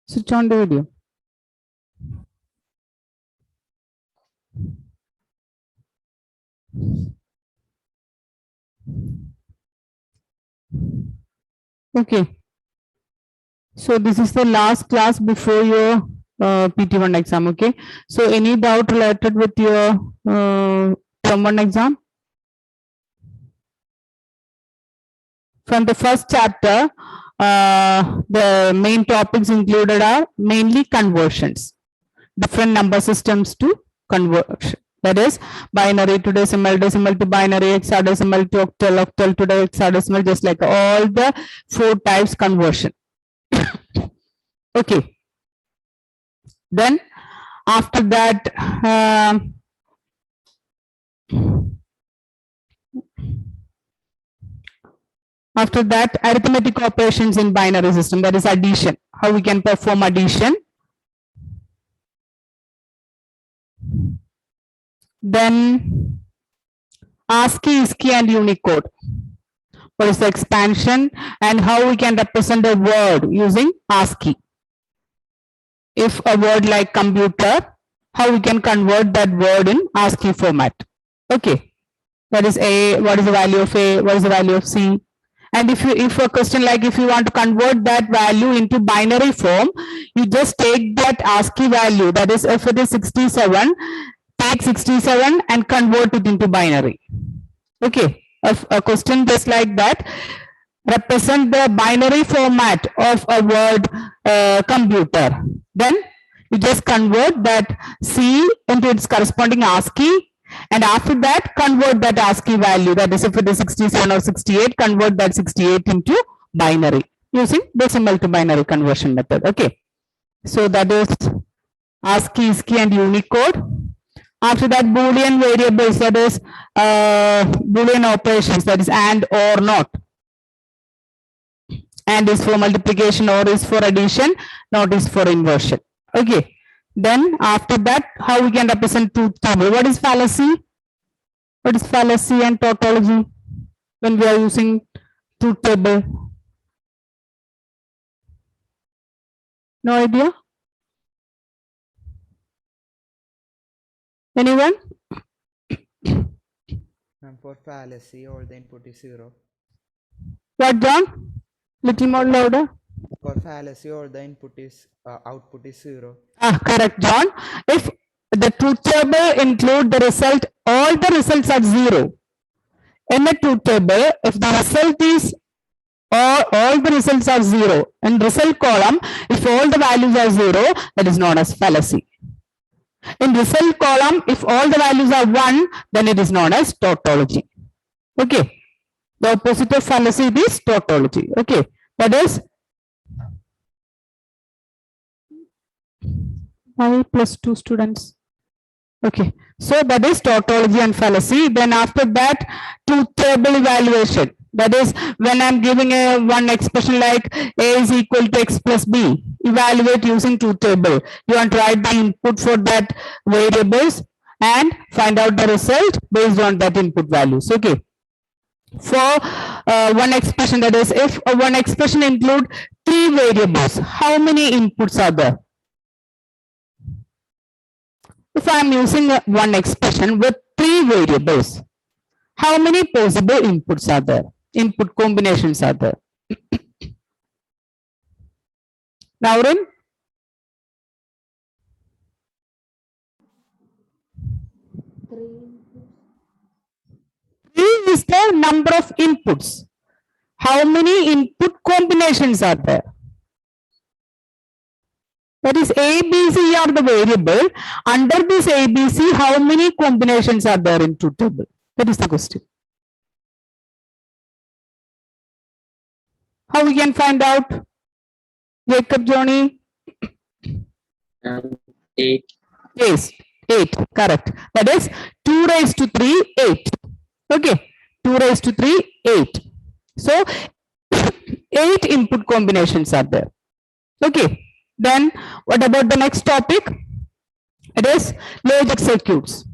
Switch on the video. Okay. So this is the last class before your PT1 exam. Okay. So any doubt related with your term 1 exam? From the first chapter, the main topics included are mainly conversions, different number systems to conversion. That is binary to decimal, decimal to binary, hexadecimal to octal, octal to hexadecimal, just like all the 4 types conversion. Okay. Then after that, arithmetic operations in binary system, that is addition, how we can perform addition. Then ASCII, ISCII and Unicode. What is the expansion and how we can represent a word using ASCII. If a word like computer, how we can convert that word in ASCII format. Okay. That is A, what is the value of A, what is the value of C. And if a question like if you want to convert that value into binary form, you just take that ASCII value, that is if it is 67, take 67 and convert it into binary. Okay, a question just like that, represent the binary format of a word computer. Then you just convert that C into its corresponding ASCII, and after that convert that ASCII value, that is if it is 67 or 68, convert that 68 into binary using decimal to binary conversion method. Okay, so that is ASCII, ISCII and Unicode. After that, Boolean variables, that is Boolean operations, that is and or not. And is for multiplication, or is for addition, not is for inversion. Okay. Then after that, how we can represent truth table? What is fallacy? What is fallacy and tautology when we are using truth table? No idea? Anyone? And for fallacy, all the input is 0. What, John? Little more louder. For fallacy, all the input is output is 0. Correct, John. If the truth table include the result, all the results are 0. In the truth table, if the result is all the results are 0, in result column, if all the values are 0, that is known as fallacy. In result column, if all the values are 1, then it is known as tautology. Okay. The opposite of fallacy is tautology. Okay. That is 5 plus 2 students. Okay. So that is tautology and fallacy. Then after that, truth table evaluation. That is when I'm giving a one expression like A is equal to X plus B. Evaluate using truth table. You want to write the input for that variables and find out the result based on that input values. Okay. For one expression, that is if one expression include 3 variables, how many inputs are there? If I am using one expression with 3 variables, how many possible inputs are there? Input combinations are there. Naurin? 3 is the number of inputs. How many input combinations are there? That is A, B, C are the variable. Under this A, B, C, how many combinations are there in truth table? That is the question. How we can find out? Jacob, Johnny? 8. Yes, 8, correct. That is 2 raised to 3, 8. Okay, 2 raised to 3, 8. So, 8 input combinations are there. Okay, then what about the next topic? It is logic circuits.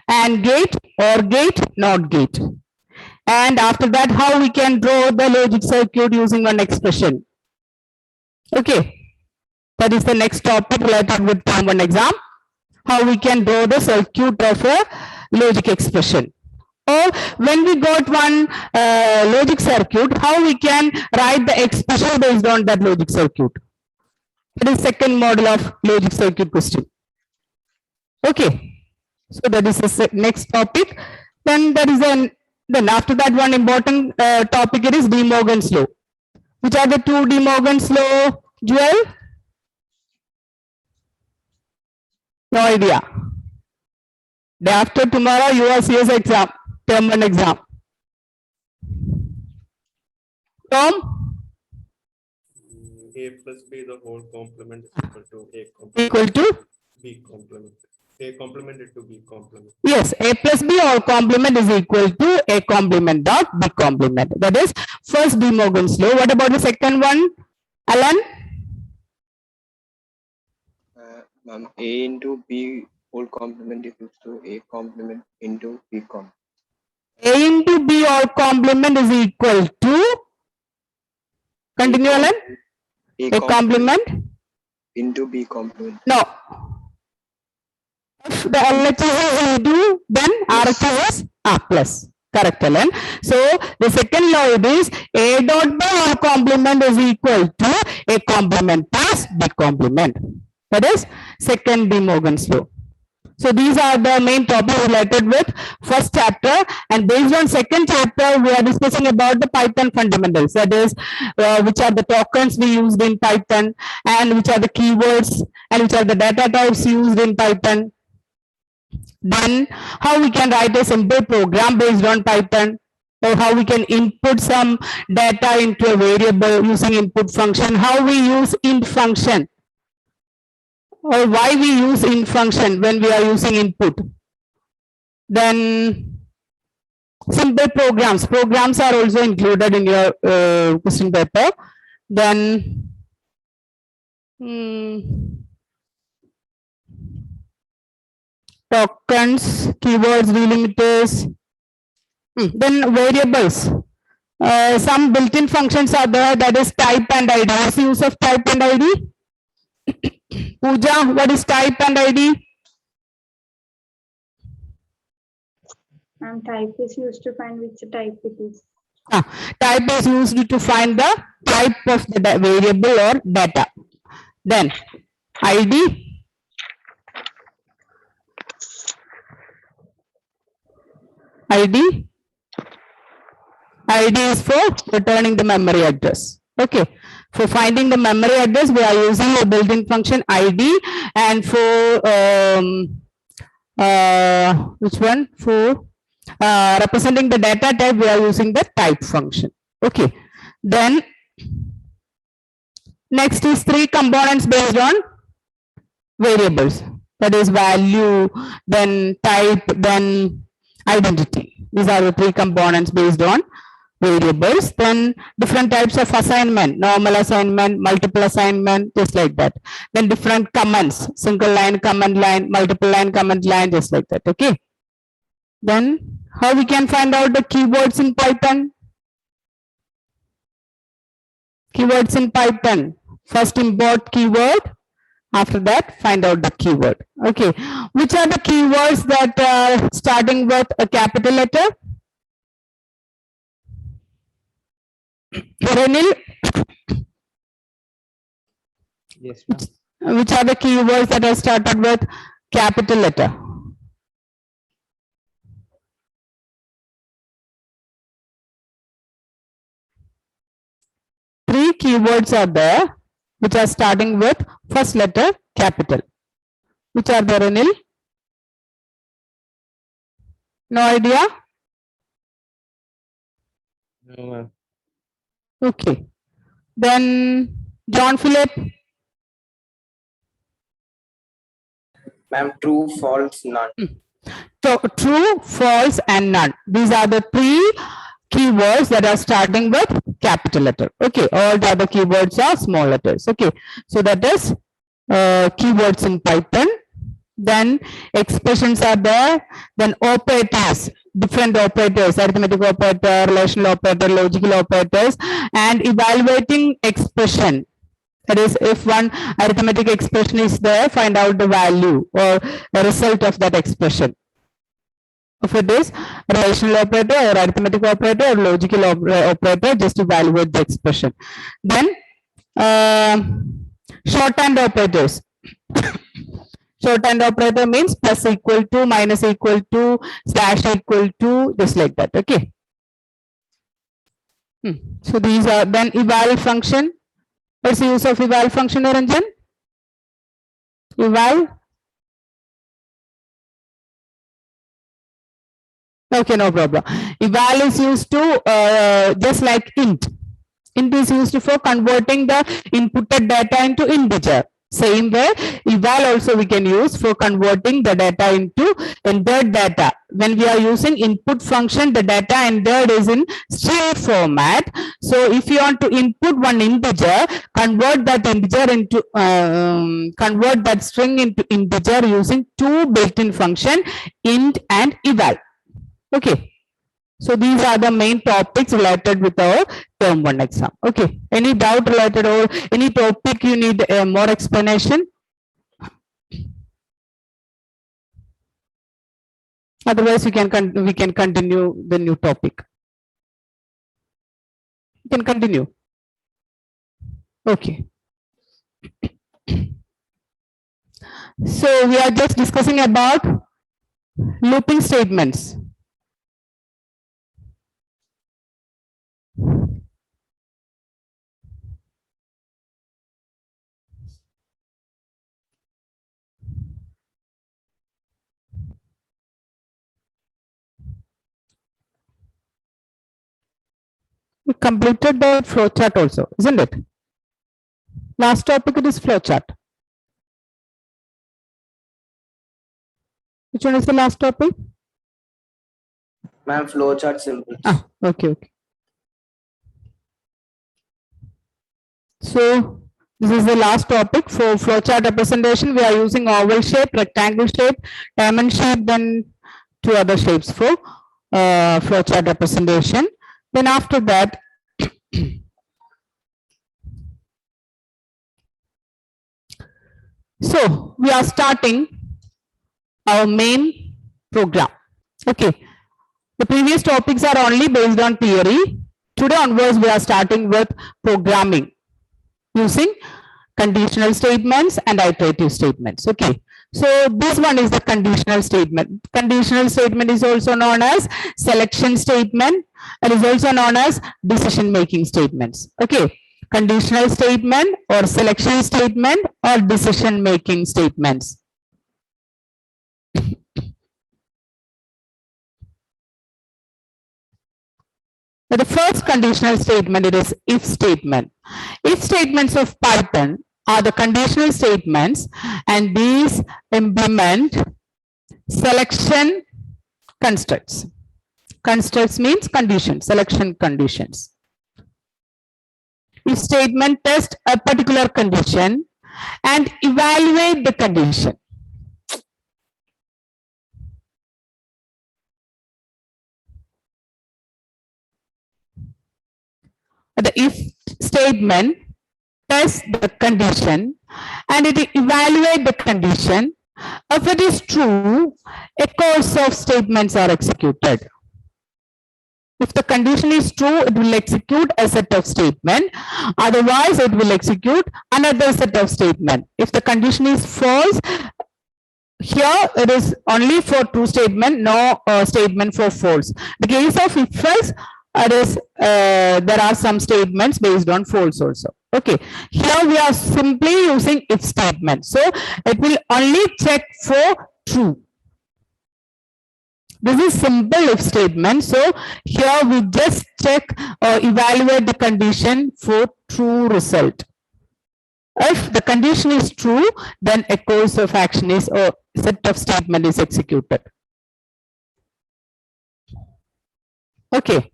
And gate, or gate, not gate. And after that, how we can draw the logic circuit using one expression. Okay, That is the next topic related with Term 1 exam. How we can draw the circuit of a logic expression. Or when we got one logic circuit, how we can write the expression based on that logic circuit. That is second model of logic circuit question. Okay. So that is the next topic. Then there is then after that one important topic, it is De Morgan's law. Which are the two De Morgan's law, Joel? No idea. Day after tomorrow, your CS exam, term 1 exam. Tom? A plus B the whole complement is equal to A complement. Equal to? B complement. A complemented to B complement. Yes, A plus B or complement is equal to A complement dot B complement. That is first De Morgan's law. What about the second one, Alan? A into B whole complement is equal to A complement into B complement. A into B or complement is equal to, continue Alan, A complement into B complement. No. If the LHS is into, then RHS is plus. Correct, Alan. So the second law is A dot B or complement is equal to A complement plus B complement. That is second De Morgan's law. So these are the main topics related with first chapter, and based on second chapter we are discussing about the Python fundamentals. That is which are the tokens we used in Python, and which are the keywords, and which are the data types used in Python. Then how we can write a simple program based on Python, or how we can input some data into a variable using input function, how we use int function, or why we use int function when we are using input. Then simple programs. Programs are also included in your question paper. Then tokens, keywords, delimiters. Then variables. Some built-in functions are there, that is type and ID. What's the use of type and ID? Pooja, what is type and ID? And type is used to find which type it is. Type is used to find the type of the variable or data. Then ID. ID is for returning the memory address. Okay. For finding the memory address, we are using a built-in function ID, and for which one? For representing the data type, we are using the type function. Okay. Then next is three components based on variables. That is value, then type, then identity. These are the three components based on variables. Then different types of assignment, normal assignment, multiple assignment, just like that. Then different commands, single line, command line, multiple line, command line, just like that. Okay. Then how we can find out the keywords in Python? Keywords in Python. First import keyword. After that, find out the keyword. Okay. Which are the keywords that are starting with a capital letter? Renil? Yes, ma'am. Which are the keywords that are started with capital letter? Three keywords are there which are starting with first letter capital. Which are there, Anil? No idea? No, ma'am. Okay. Then John Philip. Ma'am, true, false, none. So true, false, and none. These are the three keywords that are starting with capital letter. Okay. All the other keywords are small letters. Okay. So that is keywords in Python. Then expressions are there. Then operators, different operators, arithmetic operator, relational operator, logical operators, and evaluating expression. That is, if one arithmetic expression is there, find out the value or the result of that expression. If it is relational operator or arithmetic operator or logical operator, just evaluate the expression. Then shorthand operators. Shorthand operator means plus equal to, minus equal to, slash equal to, just like that. Okay. So these are then eval function. What's the use of eval function, Ranjan? Eval. Okay, no problem. Eval is used to just like int. Int is used for converting the inputted data into integer. Same way, eval also we can use for converting the data into entered data. When we are using input function, the data entered is in string format. So if you want to input one integer, convert that integer into convert that string into integer using two built-in function, int and eval. Okay. So these are the main topics related with our term 1 exam. Okay. Any doubt related or any topic you need more explanation? Otherwise, we can continue the new topic. You can continue. Okay. So we are just discussing about looping statements. We completed the flowchart also, isn't it? Last topic it is flowchart. Which one is the last topic? Ma'am, flowchart simple. Okay. So this is the last topic for flowchart representation. We are using oval shape, rectangle shape, diamond shape, then two other shapes for flowchart representation. Then after that, so we are starting our main program. Okay. The previous topics are only based on theory. Today onwards, we are starting with programming using conditional statements and iterative statements. Okay. So this one is the conditional statement. Conditional statement is also known as selection statement. It is also known as decision making statements. Okay. Conditional statement or selection statement or decision making statements. The first conditional statement, it is if statement. If statements of Python are the conditional statements, and these implement selection constructs. Constructs means conditions, selection conditions. If statement test a particular condition and evaluate the condition. The if statement tests the condition and it evaluates the condition. If it is true, a course of statements are executed. If the condition is true, it will execute a set of statements. Otherwise, it will execute another set of statements. If the condition is false, here it is only for true statement, no statement for false. The case of if else, there are some statements based on false also. Okay, here we are simply using if statement. So it will only check for true. This is simple if statement. So here we just check or evaluate the condition for true result. If the condition is true, then a course of action is or set of statement is executed. Okay.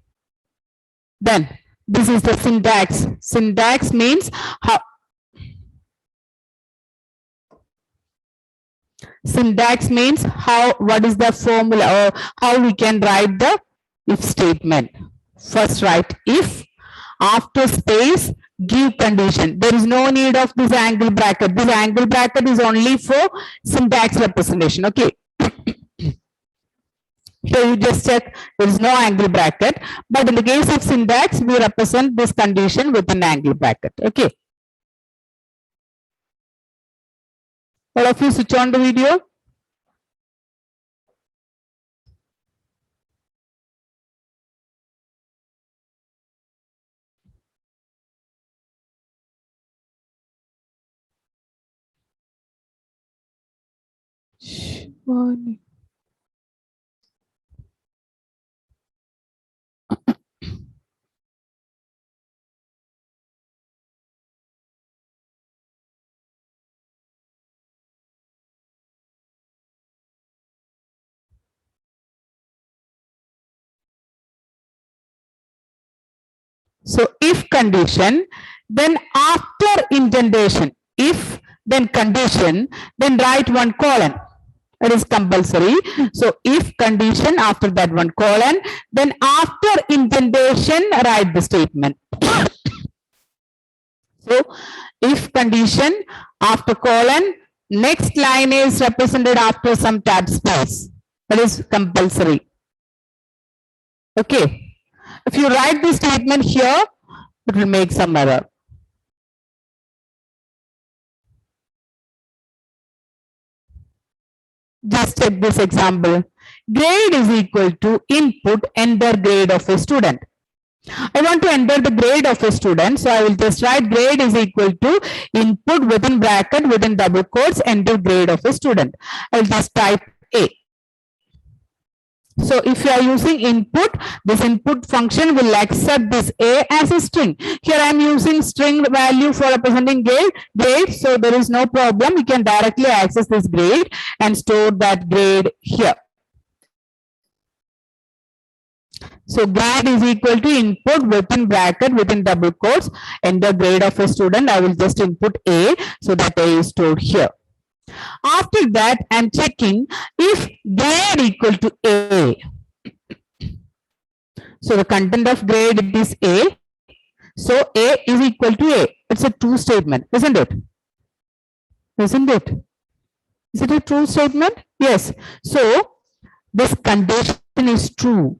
Then this is the syntax. Syntax means how. Syntax means how, what is the formula or how we can write the if statement. First write if, after space, give condition. There is no need of this angle bracket. This angle bracket is only for syntax representation. Okay. Here you just check there is no angle bracket, but in the case of syntax, we represent this condition with an angle bracket. Okay. All of you switch on the video. So if condition, then after indentation, if then condition, then write one colon. It is compulsory. So if condition, after that one colon, then after indentation, write the statement. So if condition, after colon, next line is represented after some tab space. That is compulsory. Okay. If you write the statement here, it will make some error. Just check this example. Grade is equal to input enter grade of a student. I want to enter the grade of a student, so I will just write grade is equal to input within bracket within double quotes enter grade of a student. I will just type A. So if you are using input, this input function will accept this A as a string. Here I am using string value for representing grade, so there is no problem. You can directly access this grade and store that grade here. So grade is equal to input within bracket within double quotes enter grade of a student. I will just input A, so that A is stored here. After that, I am checking if grade equal to A. So the content of grade is A. So A is equal to A. It's a true statement, isn't it? Isn't it? Is it a true statement? Yes. So this condition is true.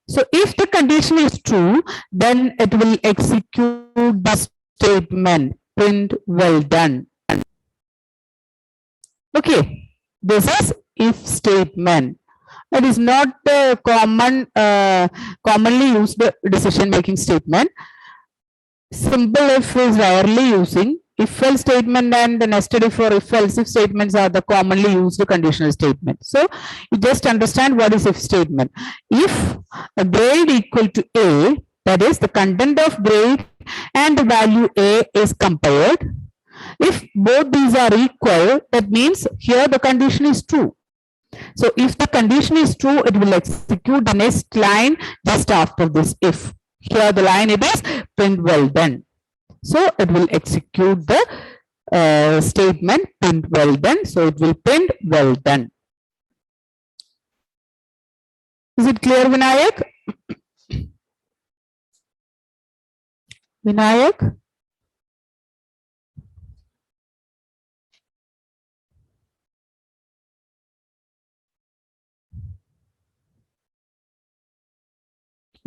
So if the condition is true, then it will execute the statement print well done. Okay, this is if statement. It is not a commonly used decision making statement. Simple if is rarely using. If else statement and the nested if or if else if statements are the commonly used conditional statement. So you just understand what is if statement. If a grade equal to A, that is the content of grade and the value A is compared. If both these are equal, that means here the condition is true. So if the condition is true, it will execute the next line just after this if. Here the line it is print well done. So it will execute the statement print well done. So it will print well done. Is it clear, Vinayak? Vinayak?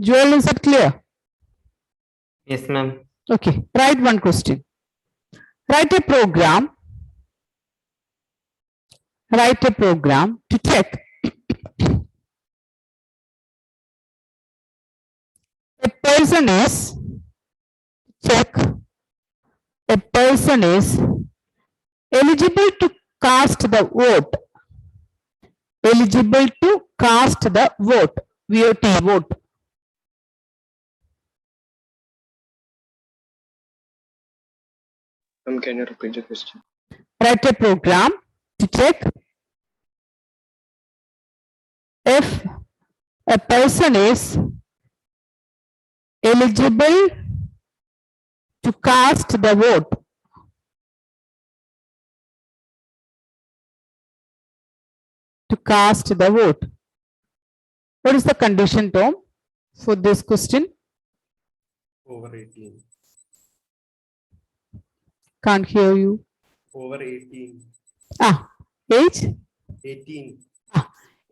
Joel, is it clear? Yes, ma'am. Okay, write one question. Write a program. Write a program to check a person is eligible to cast the vote. Eligible to cast the vote. VOT, vote. Can you repeat the question? Write a program to check if a person is eligible to cast the vote. To cast the vote. What is the condition, Tom, for this question? Over 18. Can't hear you. Over 18. Age? 18.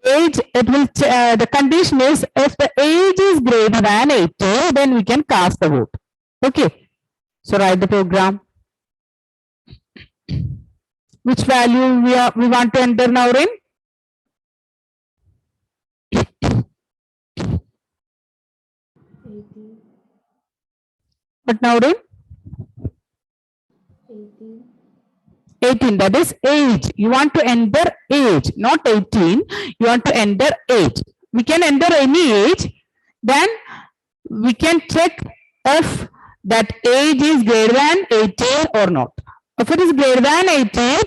Age, it will, the condition is if the age is greater than 18, then we can cast the vote. Okay. So write the program. Which value we want to enter now in? 18. But now in? 18. 18, that is age. You want to enter age, not 18. You want to enter age. We can enter any age. Then we can check if that age is greater than 18 or not. If it is greater than 18,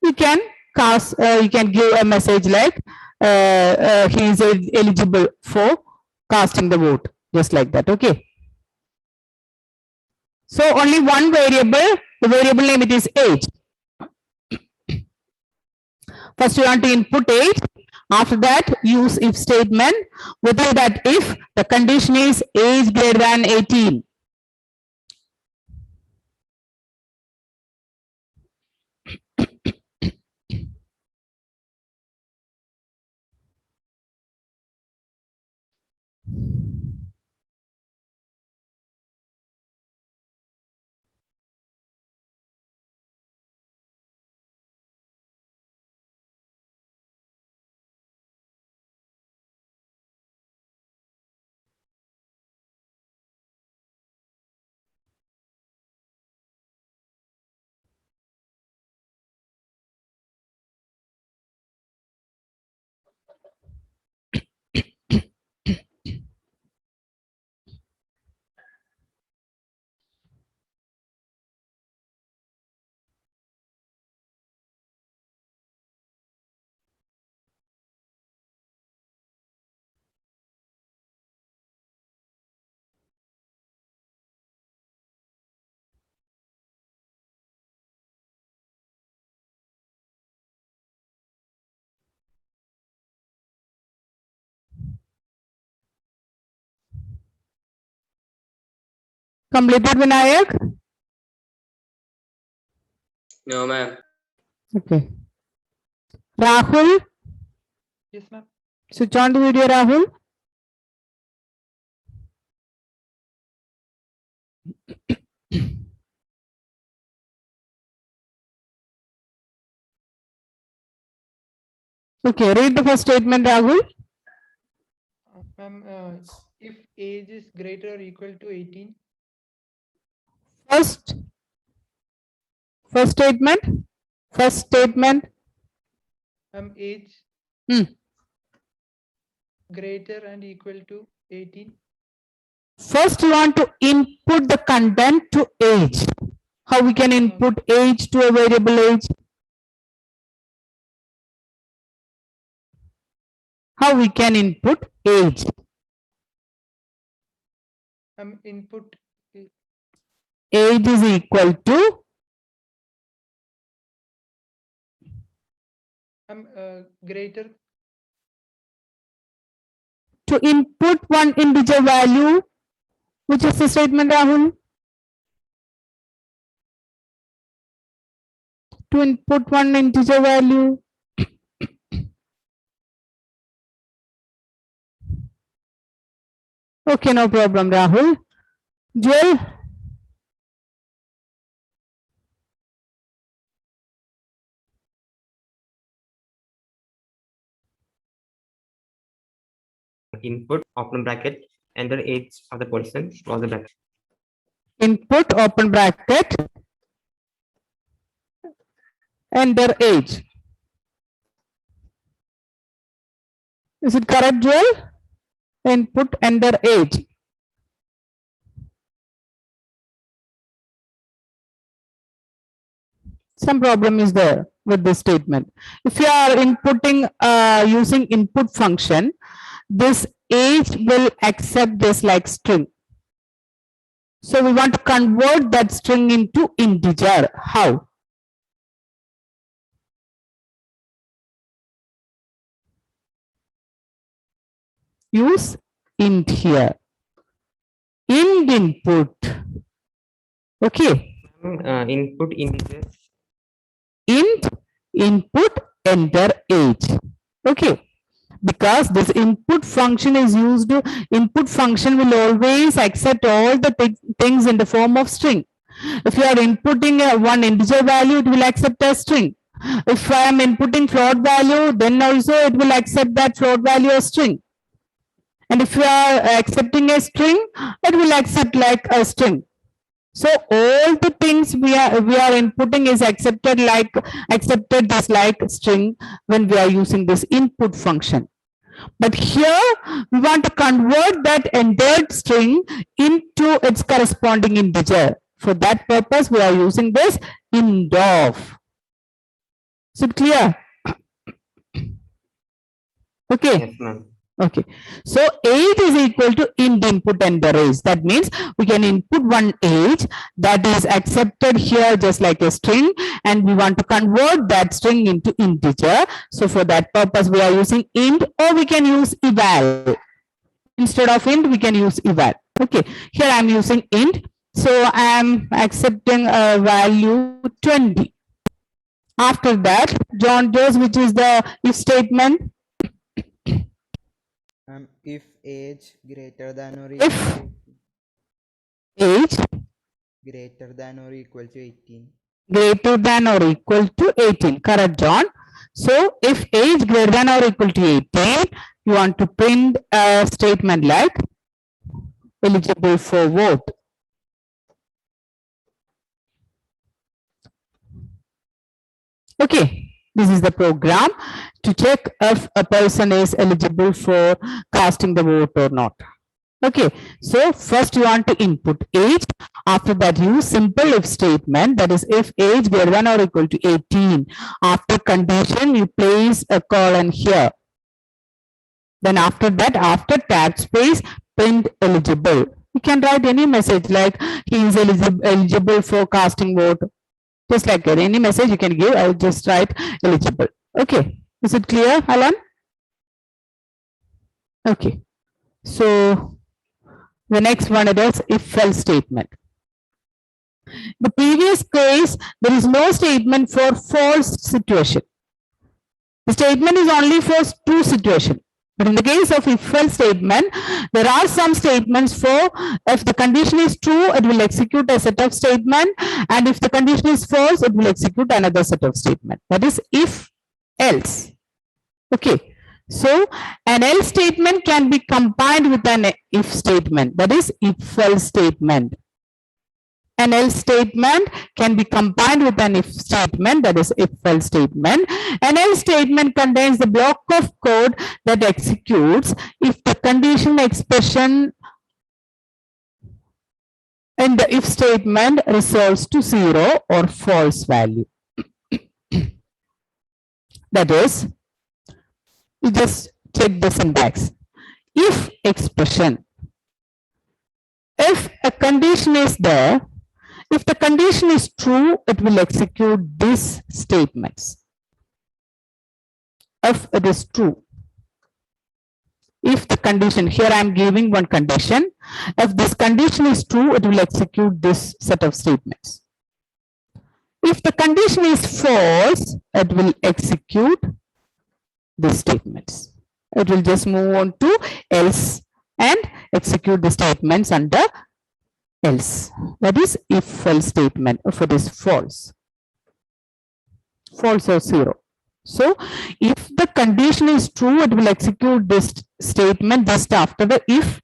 you can cast, you can give a message like he is eligible for casting the vote, just like that. Okay. So only one variable, the variable name it is age. First you want to input age. After that use if statement. Within that if the condition is age greater than 18. Completed, Vinayak? No, ma'am. Okay. Rahul? Yes, ma'am. Switch on the video, Rahul. Okay, read the first statement, Rahul. Ma'am, if age is greater or equal to 18, First statement. First statement. age Hmm. greater and equal to 18. First, you want to input the content to age. How we can input age to a variable age? How we can input age? Input Age is equal to greater. To input one integer value. Which is the statement, Rahul? To input one integer value. Okay, no problem, Rahul. Joel? Input, open bracket, enter age of the person, close the bracket. Input, open bracket, enter age. Is it correct, Joel? Input, enter age. Some problem is there with this statement. If you are inputting using input function, this age will accept this like string. So we want to convert that string into integer. How? Use int here. Int input. Okay. Input integer. Int input enter age. Okay, because this input function is used, input function will always accept all the things in the form of string. If you are inputting one integer value, it will accept a string. If I am inputting float value, then also it will accept that float value as string. And if you are accepting a string, it will accept like a string. So all the things we are inputting is accepted just like string when we are using this input function. But here we want to convert that entered string into its corresponding integer. For that purpose, we are using this ind-of. Is it clear? Okay. Yes, ma'am. Okay. So age is equal to int input enter age. That means we can input one age that is accepted here just like a string, and we want to convert that string into integer. So for that purpose, we are using int, or we can use eval. Instead of int, we can use eval. Okay. Here I am using int. So I am accepting a value 20. After that, John Joes, which is the if statement. If age greater than or If equal age greater than or equal to 18. greater than or equal to 18. Correct, John. So if age greater than or equal to 18, you want to print a statement like eligible for vote. Okay, this is the program to check if a person is eligible for casting the vote or not. Okay, so first you want to input age. After that, use simple if statement, that is if age greater than or equal to 18. After condition, you place a colon here. Then after that, after tag space, print eligible. You can write any message like he is eligible for casting vote. Just like that, any message you can give. I will just write eligible. Okay, is it clear, Alan? Okay, so the next one is if else statement. The previous case, there is no statement for false situation. The statement is only for true situation. But in the case of if else statement, there are some statements for if the condition is true, it will execute a set of statement, and if the condition is false, it will execute another set of statement. That is if else. Okay. So an else statement can be combined with an if statement. That is if else statement. An else statement can be combined with an if statement, that is if else statement. An else statement contains the block of code that executes if the condition expression in the if statement resolves to 0 or false value. That is, you just check the syntax. If expression, if a condition is there, if the condition is true, it will execute these statements. If it is true. If the condition, here I am giving one condition. If this condition is true, it will execute this set of statements. If the condition is false, it will execute these statements. It will just move on to else and execute the statements under else. That is if else statement, if it is false. False or 0. So if the condition is true, it will execute this statement just after the if.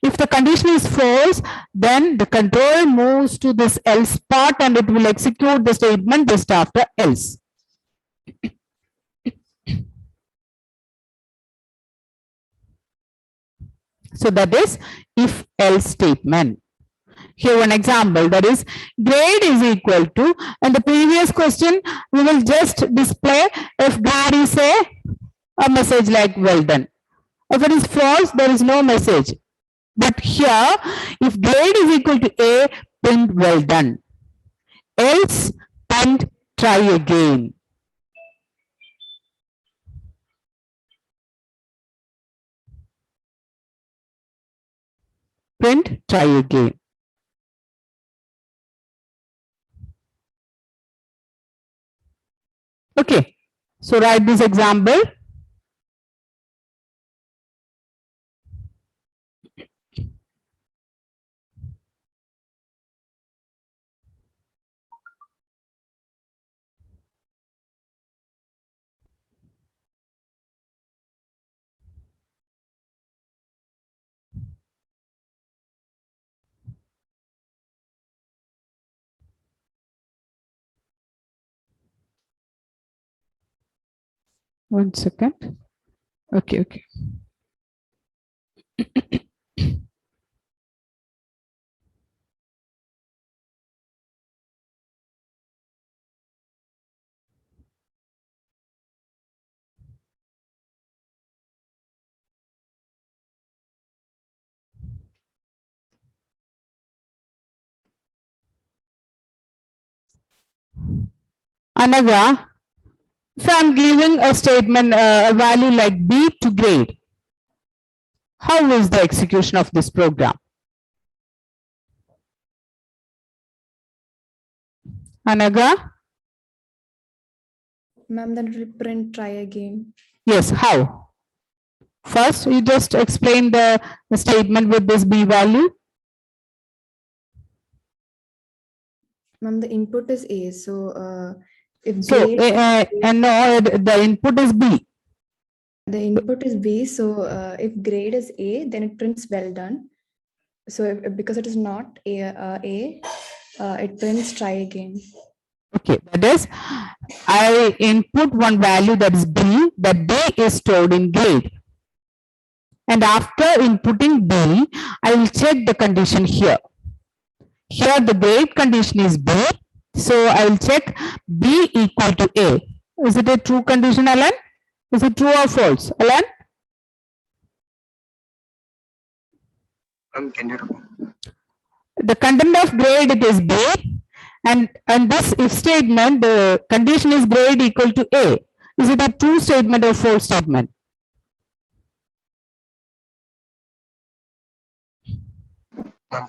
If the condition is false, then the control moves to this else part and it will execute the statement just after else. So that is if else statement. Here one example, that is grade is equal to, and the previous question we will just display if grade is a message like well done. If it is false, there is no message. But here, if grade is equal to A, print well done. Else, print try again. Print try again. Okay, so write this example. One second. Okay, okay. Anaga, if I'm giving a statement, a value like B to grade, how is the execution of this program? Anaga? Ma'am, then it will print try again. Yes, how? First, you just explain the statement with this B value. Ma'am, the input is A. So if So, grade, and no, the input is B. the input is B. So if grade is A, then it prints well done. So because it is not A, it prints try again. Okay, that is, I input one value that is B, that B is stored in grade. And after inputting B, I will check the condition here. Here the grade condition is B, so I will check B equal to A. Is it a true condition, Alan? Is it true or false, Alan? Can you repeat? The content of grade, it is B, and this if statement, the condition is grade equal to A. Is it a true statement or false statement?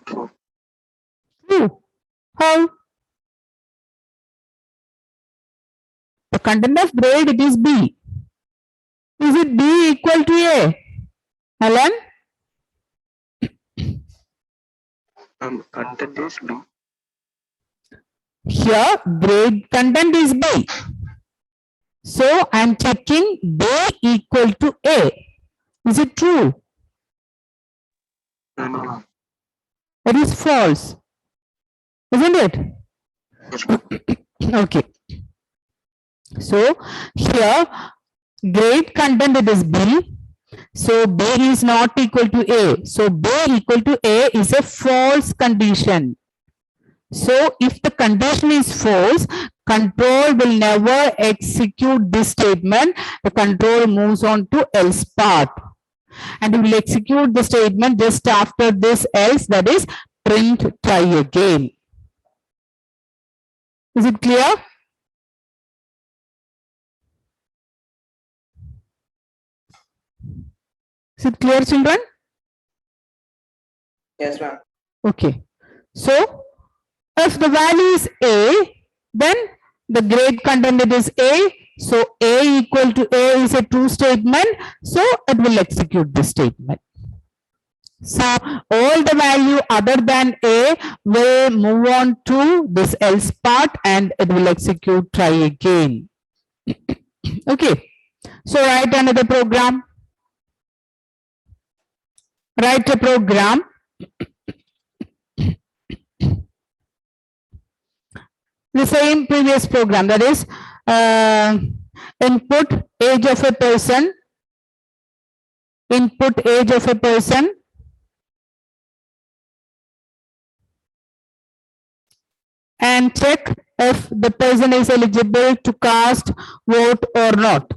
True. True. How? The content of grade, it is B. Is it B equal to A? Alan? Content is B. Here, grade content is B. So, I am checking B equal to A. Is it true? No. It is false. Isn't it? Yes, ma'am. Okay. So, here, grade content, it is B. So, B is not equal to A. So, B equal to A is a false condition. So, if the condition is false, control will never execute this statement. The control moves on to else part. And it will execute the statement just after this else, that is print try again. Is it clear? Is it clear, children? Yes, ma'am. Okay. So, if the value is A, then the grade content it is A. So, A equal to A is a true statement. So, it will execute this statement. So, all the value other than A will move on to this else part and it will execute try again. Okay. So, write another program. Write a program. The same previous program, that is input age of a person, input age of a person, and check if the person is eligible to cast vote or not.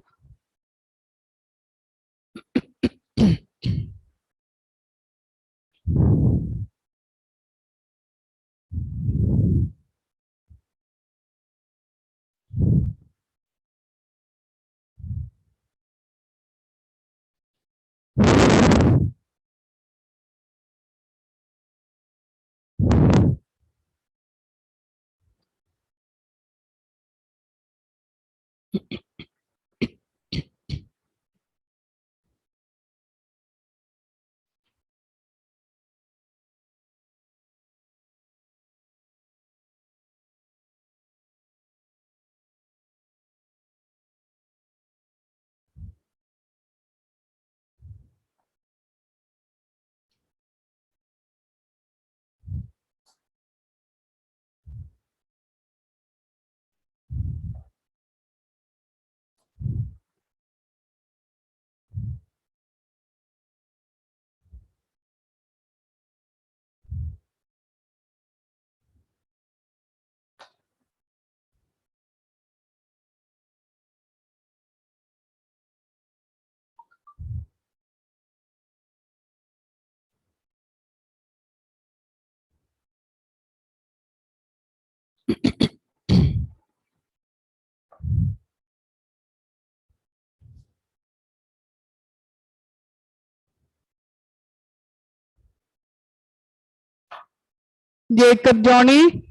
Jacob, Johnny,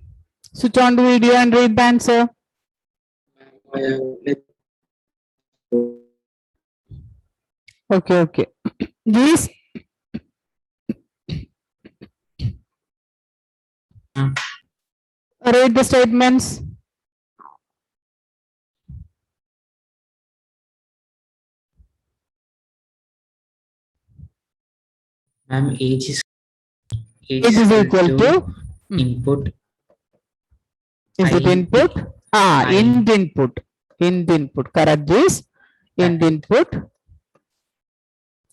switch on the video and read the answer. Okay, okay. These read the statements. Age is Age is equal to input. is it input? Int input. Int input. Correct this. Int input.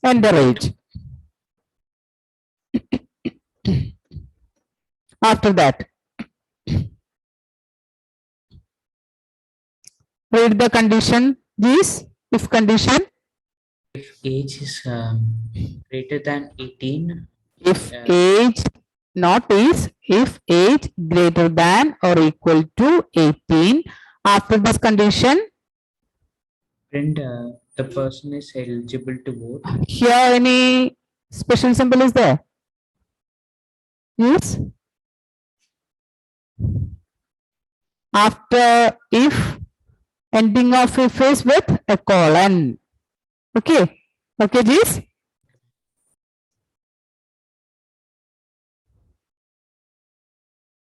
And the age. After that, read the condition. This if condition. If age is greater than 18. If age not is, if age greater than or equal to 18. After this condition, Print the person is eligible to vote. here any special symbol is there? Yes. After if, ending of if is with a colon. Okay. Okay, Jis?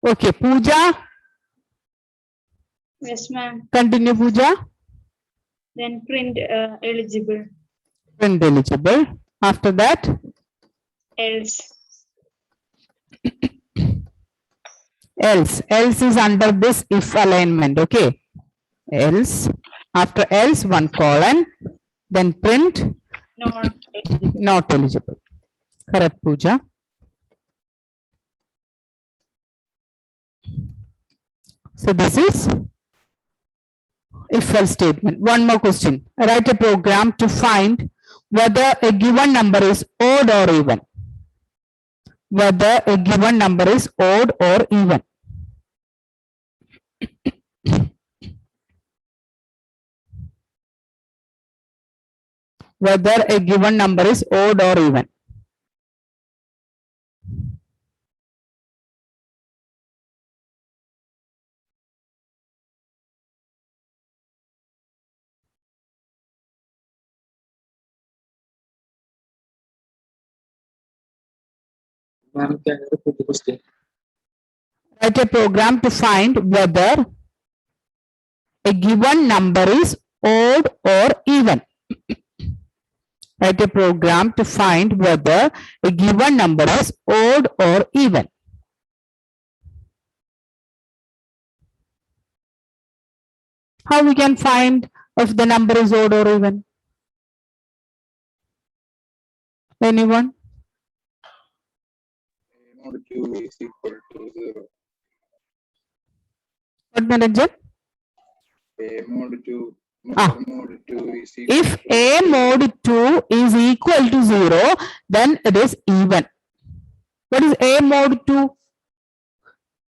Okay, Pooja. Yes, ma'am. Continue, Pooja. Then print eligible. Print eligible. After that, Else. else. Else is under this if alignment. Okay. Else. After else, one colon. Then print Not eligible. not eligible. Correct, Pooja. So this is if else statement. One more question. Write a program to find whether a given number is odd or even. Whether a given number is odd or even. Whether a given number is odd or even. Ma'am, can you repeat the question? Write a program to find whether a given number is odd or even. Write a program to find whether a given number is odd or even. How we can find if the number is odd or even? Anyone? Mod 2 is equal to 0. What, Niranjan? A mod 2. Ah. Mod 2 is equal If a mod 2 is equal to 0, then it is even. What is a mod 2?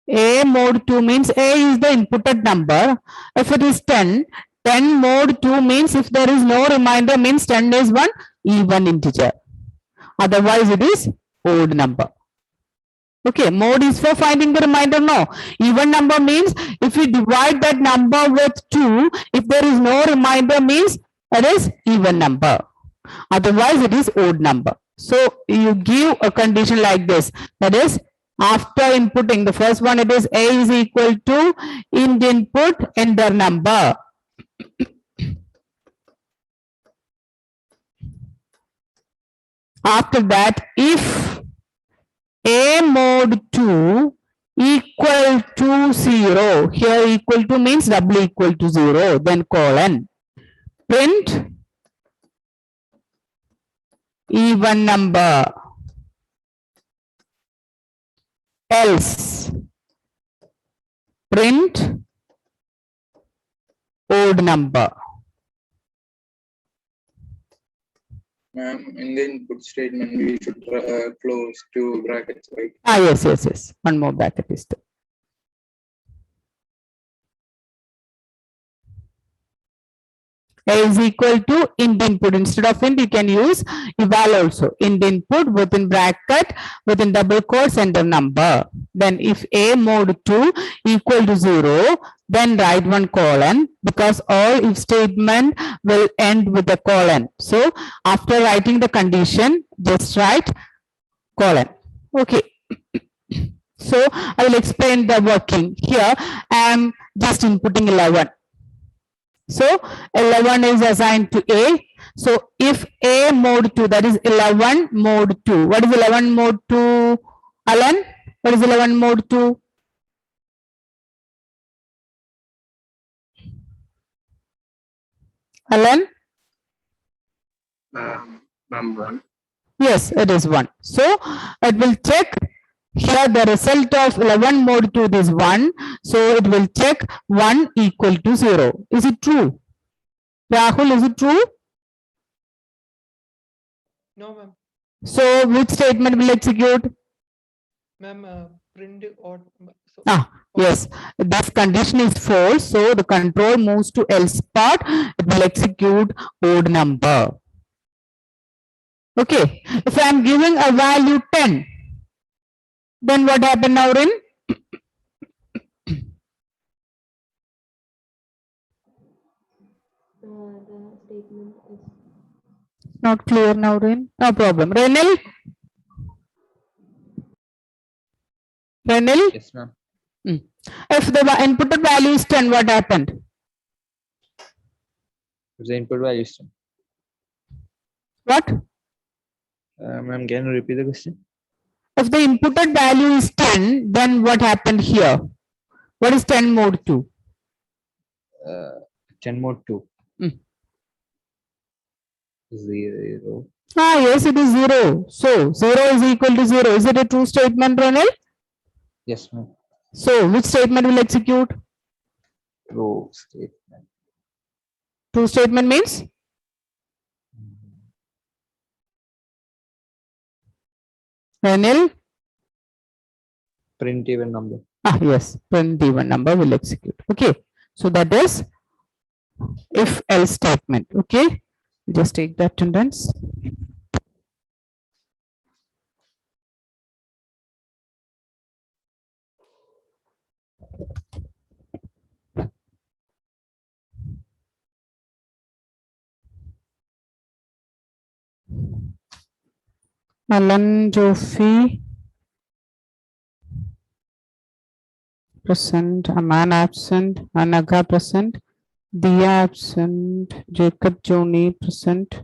A mod 2 means a is the inputted number. If it is 10, 10 mod 2 means if there is no remainder means 10 is one even integer. Otherwise it is odd number. Okay, mode is for finding the remainder. No, even number means if we divide that number with 2, if there is no remainder means it is even number. Otherwise, it is odd number. So you give a condition like this. That is, after inputting the first one, it is A is equal to int input enter number. After that, if A mod 2 equal to 0, here equal to means double equal to 0, then colon, print even number, else print odd number. Ma'am, in the input statement, we should close two brackets, right? Ah, yes. One more bracket is there. A is equal to int input. Instead of int, you can use eval also. Int input within bracket, within double quotes, enter number. Then if A mod 2 equal to 0, then write one colon, because all if statement will end with a colon. So after writing the condition, just write colon. Okay. So I will explain the working. Here I am just inputting 11. So 11 is assigned to A. So if A mod 2, that is 11 mod 2. What is 11 mod 2, Alan? What is 11 mod 2? Alan? One. Yes, it is 1. So it will check. Here the result of 11 mod 2 is 1. So it will check 1 equal to 0. Is it true? Rahul, is it true? No, ma'am. So which statement will execute? Ma'am, print or so. Yes, this condition is false. So the control moves to else part. It will execute odd number. Okay. If I am giving a value 10, then what happened now, Rin? The statement is Not clear now, Rin. No problem. Renil? Renil? Yes, ma'am. If the inputted value is 10, what happened? The input value is 10. What? Ma'am, can you repeat the question? If the inputted value is 10, then what happened here? What is 10 mod 2? 10 mod 2. Hmm. 0. Yes, it is 0. So 0 is equal to 0. Is it a true statement, Renil? Yes, ma'am. So which statement will execute? True statement. True statement means? Renil? Print even number. Yes, print even number will execute. Okay. So that is if else statement. Okay. Just take the attendance. Alan Jofi present, Aman absent, Anaga present, Dia absent, Jacob Joni present,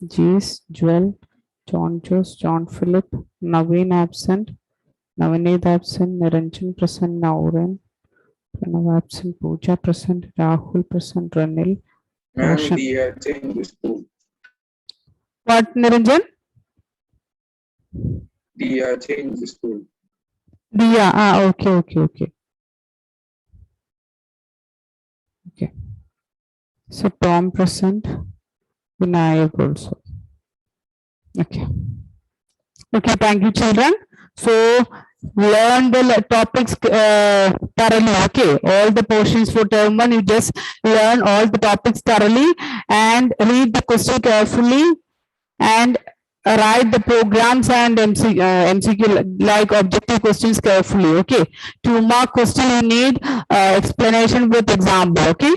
Jees, Joel, John Jos, John Philip, Naveen absent, Navneet absent, Niranjan present, Nauren, Pranav absent, Pooja present, Rahul present, Ranil. Ma'am, Roshan. the change the school. What, Niranjan? The change the school. Dia, okay. Okay. So Tom present, Vinayak also. Okay. Okay, thank you, children. So learn the topics thoroughly. Okay, all the portions for term 1, you just learn all the topics thoroughly and read the question carefully and write the programs and MCQ like objective questions carefully. Okay, 2 mark question you need explanation with example. Okay,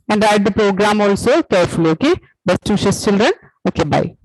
and write the program also carefully. Okay, best wishes children. Okay, bye.